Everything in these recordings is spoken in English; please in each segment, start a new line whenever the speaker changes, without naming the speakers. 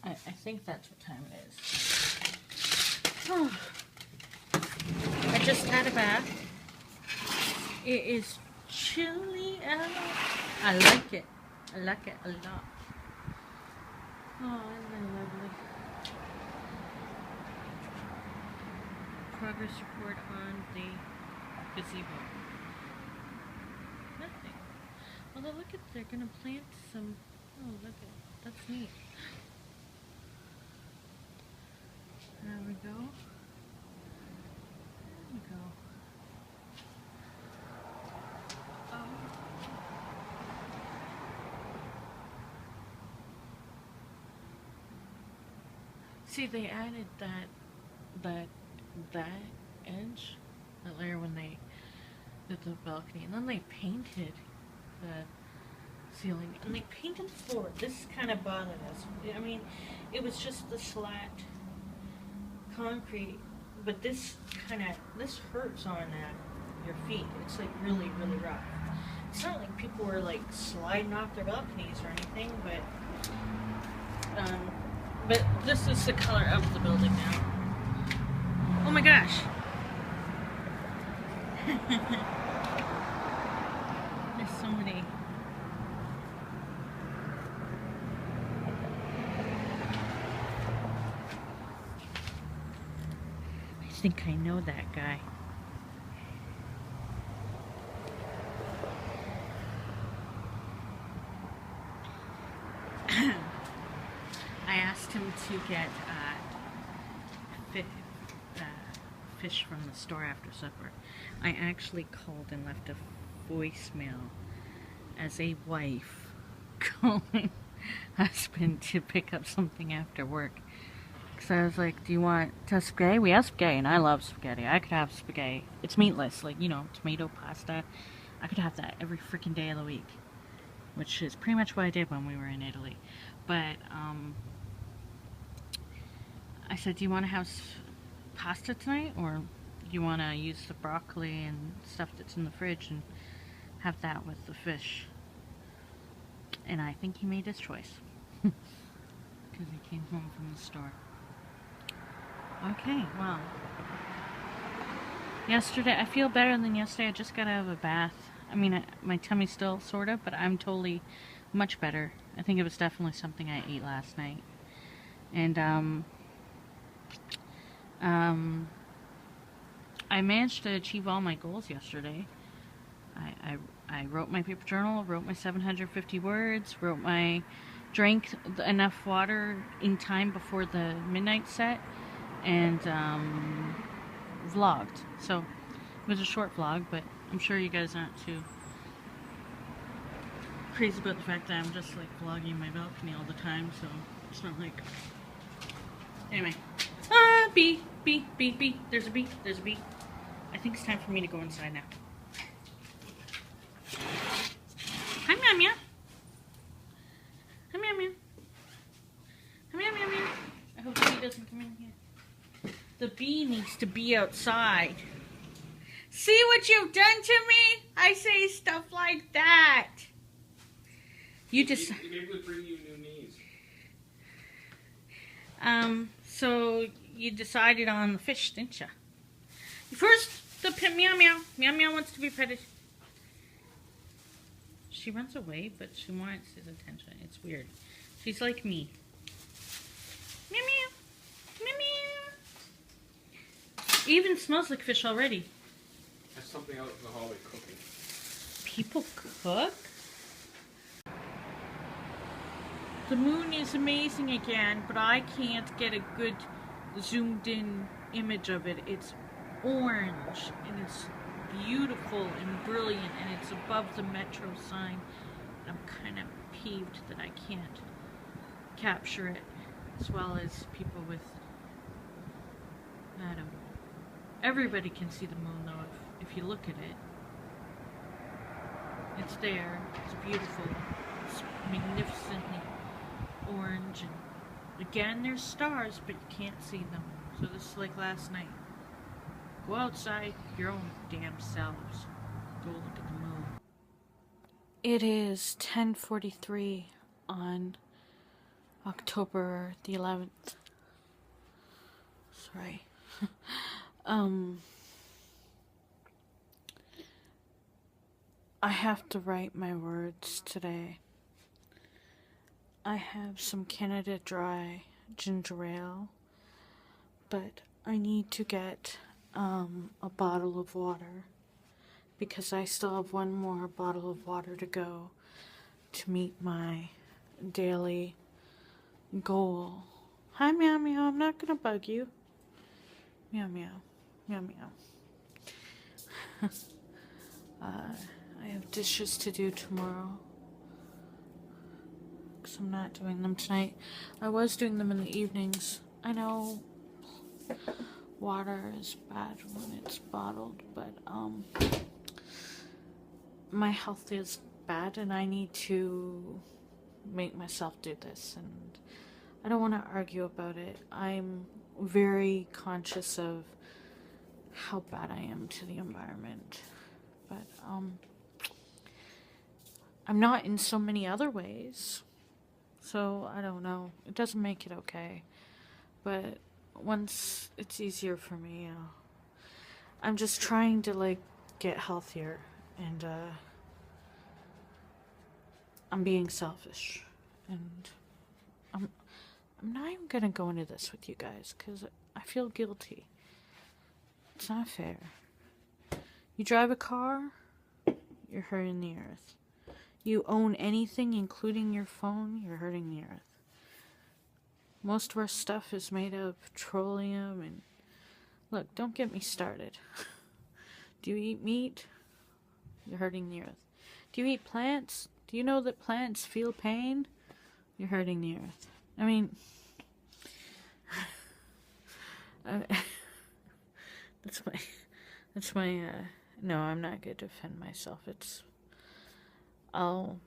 I think that's what time it is. Oh. I just had a bath. It is chilly out. I like it. I like it a lot. Oh, isn't it lovely? Progress report on the gazebo. Nothing. Although look at, they're gonna plant some. Oh, look at, that's neat. There we go. There we go. See, they added that edge, that layer when they did the balcony, and then they painted the ceiling, and they painted the floor. This kind of bothered us. I mean, it was just the slat concrete, but this hurts on your feet. It's like really, really rough. It's not like people were like sliding off their balconies or anything, but this is the color of the building now. Oh my gosh. There's so many. I think I know that guy. I asked him to get fish from the store after supper. I actually called and left a voicemail as a wife calling husband to pick up something after work. So I was like, do you want spaghetti? We have spaghetti, and I love spaghetti. I could have spaghetti. It's meatless, like, you know, tomato pasta. I could have that every freaking day of the week, which is pretty much what I did when we were in Italy. But I said, do you want to have pasta tonight, or do you want to use the broccoli and stuff that's in the fridge and have that with the fish? And I think he made his choice because he came home from the store. Okay, well, yesterday, I feel better than yesterday. I just got out of a bath. I mean, my tummy's still sort of, but I'm totally much better. I think it was definitely something I ate last night. And I managed to achieve all my goals yesterday. I wrote my paper journal, wrote my 750 words, drank enough water in time before the midnight set, and vlogged. So it was a short vlog, but I'm sure you guys aren't too crazy about the fact that I'm just like vlogging my balcony all the time, so it's not like... Anyway. Bee. There's a bee. I think it's time for me to go inside now. Hi, Meow. Hi, Meow. Hi, Meow. I hope the bee doesn't come in here. The bee needs to be outside. See what you've done to me? I say stuff like that. You just... Maybe we'll bring you new knees. So you decided on the fish, didn't you? First, the Meow. Meow wants to be petted. She runs away, but she wants his attention. It's weird. She's like me. Meow. Even smells like fish already.
That's something out in the hallway cooking.
People cook? The moon is amazing again, but I can't get a good zoomed in image of it. It's orange and it's beautiful and brilliant, and it's above the metro sign. I'm kind of peeved that I can't capture it as well as people with, I don't know. Everybody can see the moon though if you look at it. It's there. It's beautiful. It's magnificently orange, and again there's stars, but you can't see them. So this is like last night. Go outside your own damn selves. Go look at the moon. It is 10:43 on October the 11th. Sorry. I have to write my words today. I have some Canada Dry ginger ale, but I need to get a bottle of water because I still have one more bottle of water to go to meet my daily goal. Hi, meow meow. I'm not gonna bug you. Meow meow. Meow meow. I have dishes to do tomorrow because I'm not doing them tonight. I was doing them in the evenings. I know water is bad when it's bottled, but my health is bad and I need to make myself do this, and I don't want to argue about it. I'm very conscious of how bad I am to the environment, but I'm not in so many other ways, so I don't know. It doesn't make it okay, but once it's easier for me, I'm just trying to like get healthier, and I'm being selfish, and I'm not even gonna go into this with you guys because I feel guilty. It's not fair. You drive a car, you're hurting the earth. You own anything, including your phone, you're hurting the earth. Most of our stuff is made of petroleum, and look, don't get me started. Do you eat meat? You're hurting the earth. Do you eat plants? Do you know that plants feel pain? You're hurting the earth. I mean, that's my, no, I'm not going to defend myself. I'll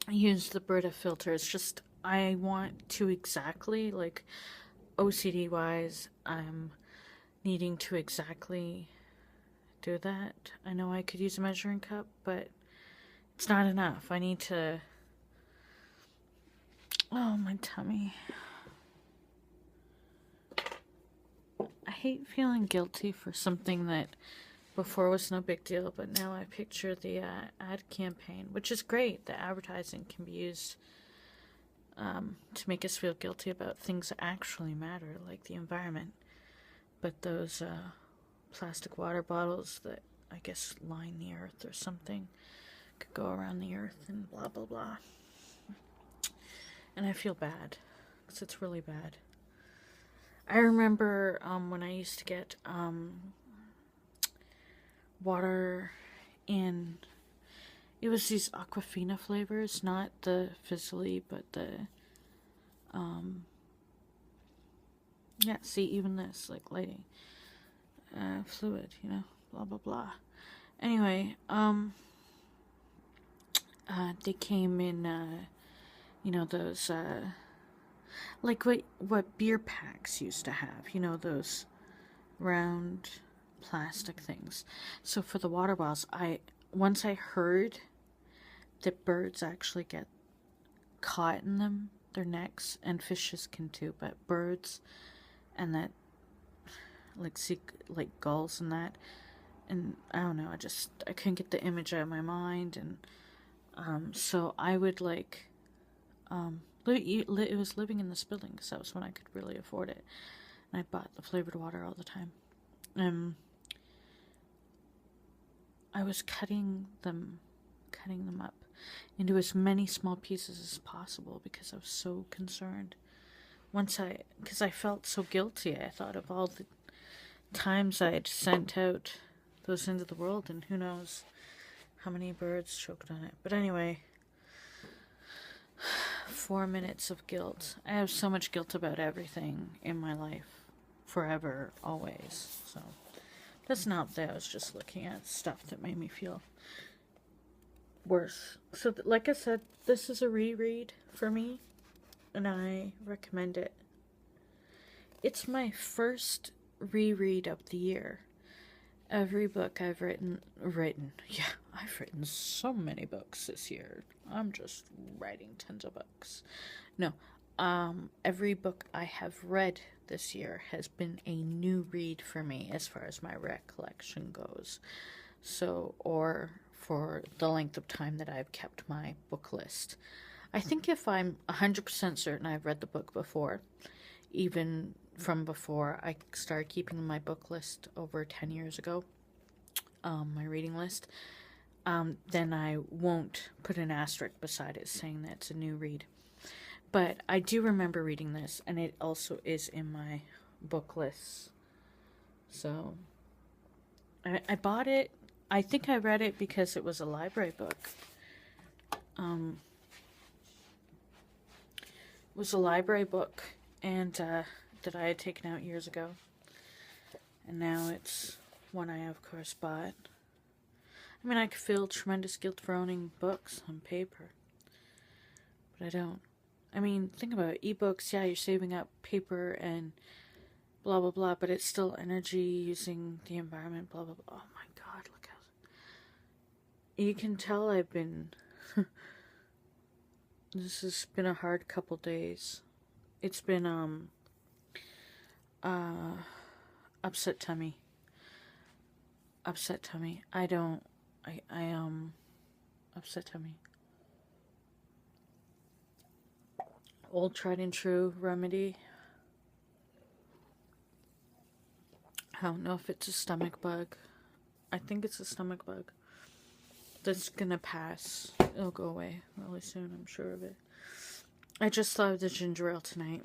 use the Brita filter. It's just, I want to exactly, like, OCD wise, I'm needing to exactly do that. I know I could use a measuring cup, but it's not enough. I need to, oh, my tummy. I hate feeling guilty for something that before was no big deal, but now I picture the ad campaign, which is great. The advertising can be used to make us feel guilty about things that actually matter, like the environment. But those plastic water bottles that I guess line the earth or something could go around the earth and blah blah blah. And I feel bad because it's really bad. I remember when I used to get water in, it was these Aquafina flavors, not the fizzly, but the yeah, see, even this, like lighting fluid, you know, blah blah blah. Anyway, they came in you know, those like what beer packs used to have, you know, those round plastic things. So for the water bottles, once I heard that birds actually get caught in them, their necks, and fishes can too, but birds and that like gulls and that, and I don't know, I couldn't get the image out of my mind, and so I would like it was living in this building because that was when I could really afford it, and I bought the flavored water all the time. I was cutting them up into as many small pieces as possible because I was so concerned. Because I felt so guilty. I thought of all the times I had sent out those into the world, and who knows how many birds choked on it. But anyway, 4 minutes of guilt. I have so much guilt about everything in my life, forever, always. So that's not that. I was just looking at stuff that made me feel worse. So, like I said, this is a reread for me, and I recommend it. It's my first reread of the year. Every book I've written, yeah, I've written so many books this year. I'm just writing tons of books. No, every book I have read this year has been a new read for me as far as my recollection goes. So, or for the length of time that I've kept my book list. I think if I'm 100% certain I've read the book before, even from before I started keeping my book list over 10 years ago, my reading list, then I won't put an asterisk beside it saying that it's a new read. But I do remember reading this, and it also is in my book list. So, I bought it. I think I read it because it was a library book. It was a library book, and that I had taken out years ago. And now it's one I, of course, bought. I mean, I could feel tremendous guilt for owning books on paper, but I don't. I mean, think about it. Ebooks, yeah, you're saving up paper and blah, blah, blah, but it's still energy using the environment, blah, blah, blah. Oh my god, look how... You can tell I've been... This has been a hard couple days. It's been, upset tummy. Upset tummy. Upset tummy. Old tried and true remedy. I don't know if it's a stomach bug. I think it's a stomach bug. That's gonna pass. It'll go away really soon, I'm sure of it. I just thought of the ginger ale tonight.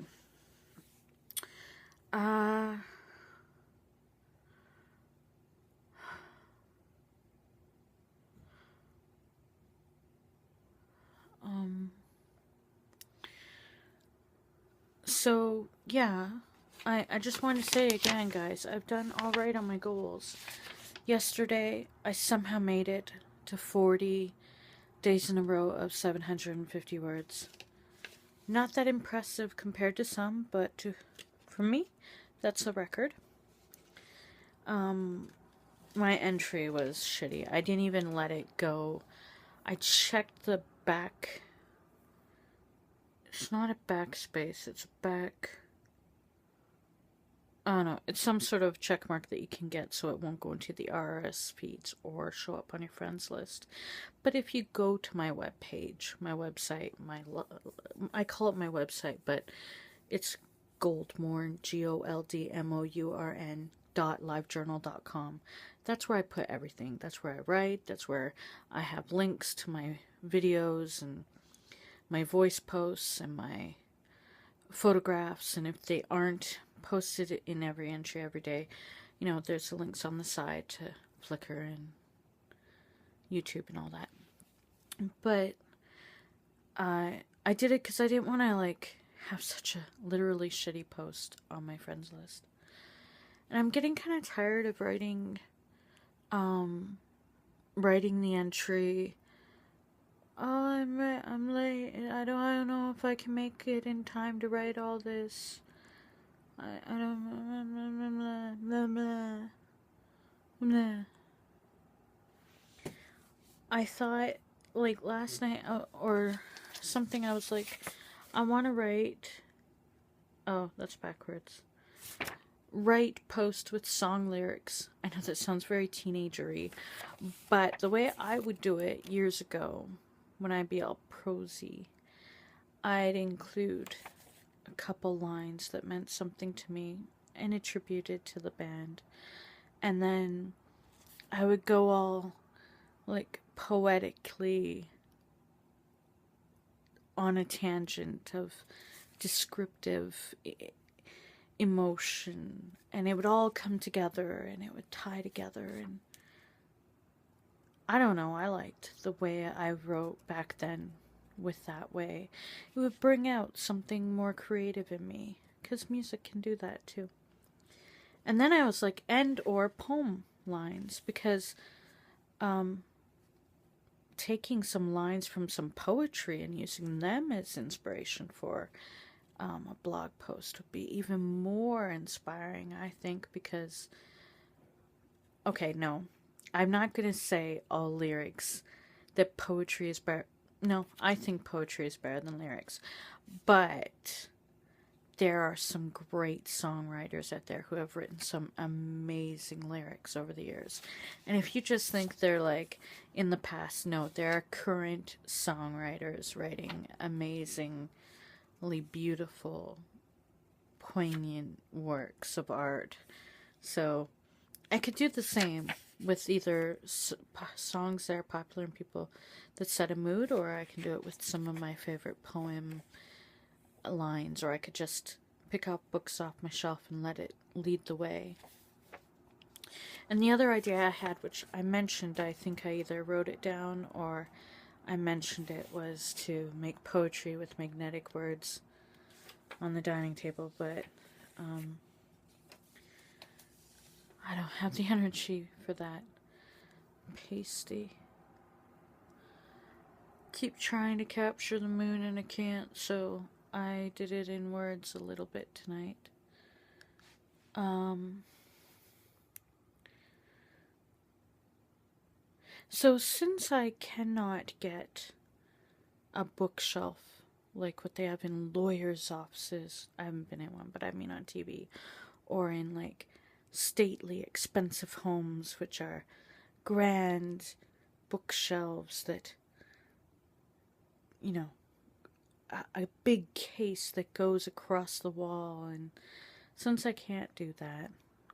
So, yeah, I just want to say again, guys, I've done alright on my goals. Yesterday, I somehow made it to 40 days in a row of 750 words. Not that impressive compared to some, but for me, that's a record. My entry was shitty. I didn't even let it go. I checked the back. It's not a backspace, it's a back... I don't know, it's some sort of check mark that you can get so it won't go into the RSS feeds or show up on your friends list. But if you go to my webpage, my website, I call it my website, but it's Goldmourn, GOLDMOURN.livejournal.com. That's where I put everything. That's where I write. That's where I have links to my videos and my voice posts and my photographs. And if they aren't posted in every entry every day, you know, there's the links on the side to Flickr and YouTube and all that. But I did it because I didn't want to like have such a literally shitty post on my friends list. And I'm getting kind of tired of writing the entry, oh, I'm late, I don't know if I can make it in time to write all this. I don't... Blah, blah, blah. I thought, like, last night, or something, I was like, I want to write... Oh, that's backwards. Write post with song lyrics. I know that sounds very teenagery, but the way I would do it years ago, when I'd be all prosy, I'd include a couple lines that meant something to me and attributed to the band. And then I would go all, like, poetically on a tangent of descriptive emotion, and it would all come together and it would tie together. And I don't know, I liked the way I wrote back then with that way. It would bring out something more creative in me, because music can do that too. And then I was like, and or poem lines, because taking some lines from some poetry and using them as inspiration for a blog post would be even more inspiring, I think, because, okay, no, I'm not going to say all lyrics that poetry is better. No, I think poetry is better than lyrics. But there are some great songwriters out there who have written some amazing lyrics over the years. And if you just think they're like in the past, no, there are current songwriters writing amazingly beautiful, poignant works of art. So I could do the same with either songs that are popular and people that set a mood, or I can do it with some of my favorite poem lines, or I could just pick up books off my shelf and let it lead the way. And the other idea I had, which I mentioned, I think I either wrote it down or I mentioned it, was to make poetry with magnetic words on the dining table, but I don't have the energy for that. Pasty. Keep trying to capture the moon and I can't, so I did it in words a little bit tonight. So since I cannot get a bookshelf like what they have in lawyers' offices, I haven't been in one, but I mean on TV, or in like stately, expensive homes, which are grand bookshelves that, you know, a big case that goes across the wall. And since I can't do that,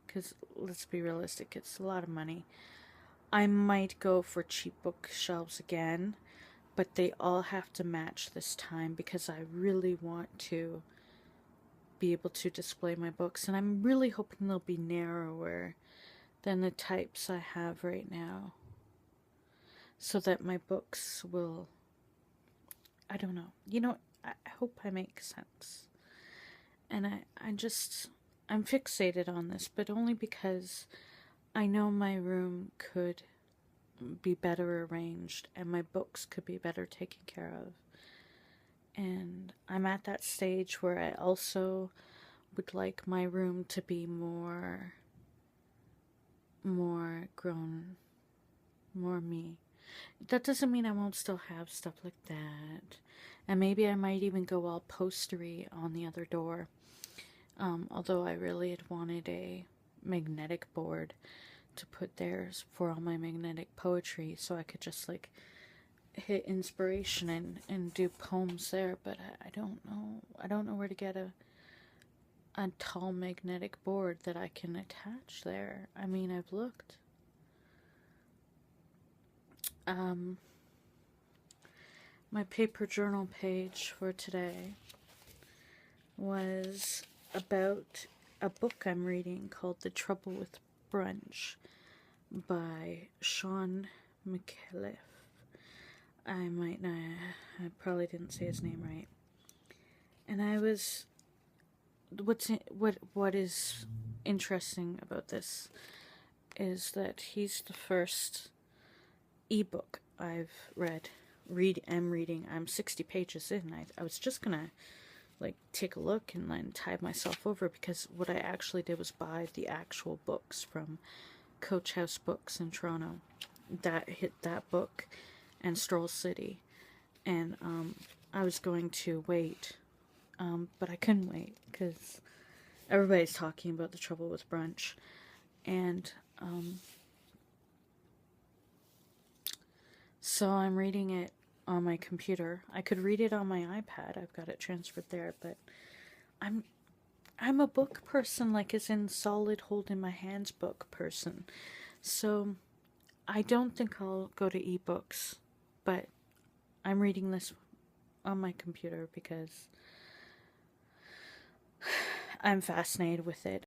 because let's be realistic, it's a lot of money, I might go for cheap bookshelves again, but they all have to match this time because I really want to be able to display my books, and I'm really hoping they'll be narrower than the types I have right now, so that my books will, I don't know, I hope I make sense. And I'm fixated on this, but only because I know my room could be better arranged and my books could be better taken care of. And I'm at that stage where I also would like my room to be more grown, more me. That doesn't mean I won't still have stuff like that. And maybe I might even go all postery on the other door. Although I really had wanted a magnetic board to put there for all my magnetic poetry, so I could just like hit inspiration and do poems there. But I don't know where to get a tall magnetic board that I can attach there. I mean, I've looked. My paper journal page for today was about a book I'm reading called The Trouble with Brunch by Sean McAuliffe. I probably didn't say his name right. And what is interesting about this is that he's the first ebook I've am reading. I'm 60 pages in. I was just gonna like take a look and then tide myself over, because what I actually did was buy the actual books from Coach House Books in Toronto. That hit that book and Stroll City, and I was going to wait, but I couldn't wait because everybody's talking about The Trouble with Brunch, and so I'm reading it on my computer. I could read it on my iPad. I've got it transferred there, but I'm a book person, like as in solid hold in my hands book person. So I don't think I'll go to ebooks, but I'm reading this on my computer because I'm fascinated with it.